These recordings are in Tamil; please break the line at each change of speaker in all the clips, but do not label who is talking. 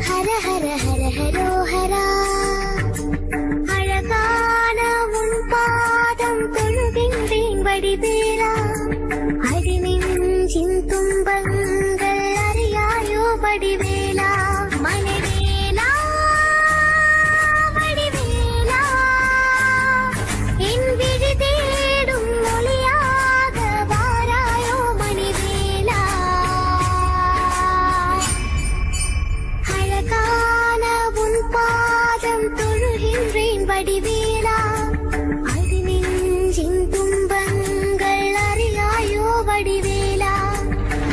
ஹர ஹர ஹர ஹரோஹரா. அழகான உன் பாதம் தொழுகின்றேன் வடிவேலா. அடிநெஞ்சின் துன்பங்கள் அறியாயோ வடிவேலா. மனவேலா வடிவேலா, என் விழி தேடும் மொழியாக வாராயோ மணிவேலா. அழகான உன் பாதம் தொழுகின்றேன் வடிவேலா. அடிநெஞ்சின் துன்பங்கள் அறியாயோ வடிவேலா.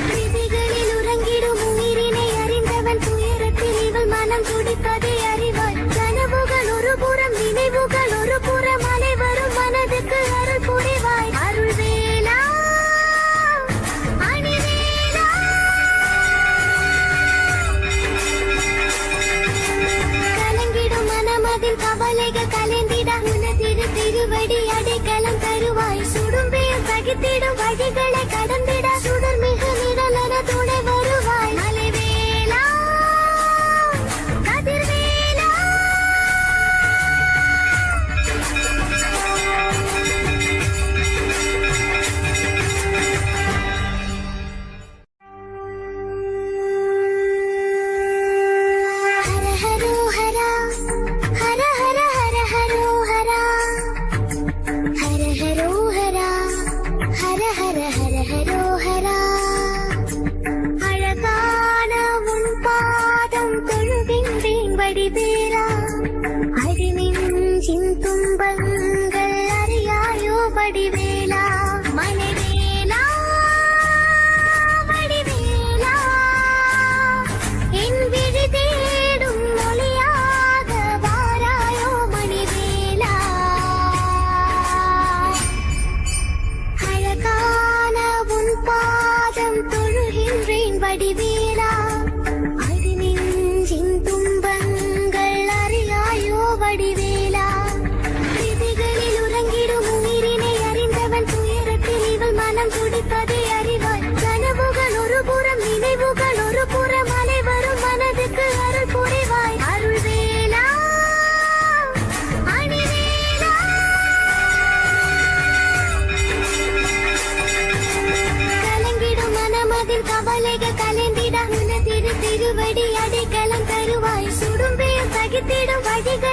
விதிகளில் உறங்கிடும் உயிரினை அறிந்தவன் துயரத்தில் இவள் மனம் துடிப்பதை அறிவாய். கனவுகள் ஒரு புறம், நினைவுகள் ஒரு புறம், அனைவரும் மனதுக்கு அருள் புரிவாய். அருள்வேலா அணிவேலா. கலங்கிடும் மனமதில் கவலைகள் கலைந்திட உனதிரு திருவடி அடைக்கலம் தருவாய். சுடும் பெயர் சகித்திடும் வழிகளை கடந்திட சுடர் மிகு நிழலென துணை வருவாய். மலைவேலா கதிர்வேலா. ஹர ஹரோஹரா. ஹர ஹர ஹர ஹரோஹரா. ஹர ஹரோஹரா. ஹர ஹர ஹர ஹரோஹரா. அழகான உன் பாதம் தொழுகின்றேன் வடிவேலா. அடிநெஞ்சின் துன்பங்கள் அறியாயோ வடிவேலா. மனவேலா வடிவேலா, என் விழி தேடும் மொழியாக வாராயோ மணிவேலா. அழகான உன் பாதம் தொழுகின்றேன் வடிவேலா. அடிநெஞ்சின் துன்பங்கள் அறியாயோ வடிவேலா. விதிகளில் உறங்கிடும் உயிரினை அறிந்தவன் துயரத்தில் இவள் மனம் துடிப்பதை அறிவாய். கனவுகள் ஒரு புறம், நினைவுகள் ஒரு புறம், அனைவரும் மனதுக்கு அருள் புரிவாய். அருள்வேலா அணிவேலா. கலங்கிடும் மனமதில் கவலைகள் கலைந்திட உனதிரு திருவடி அடைக்கலம் தருவாய். சுடும் பெயர் சகித்திடும் வழிகள்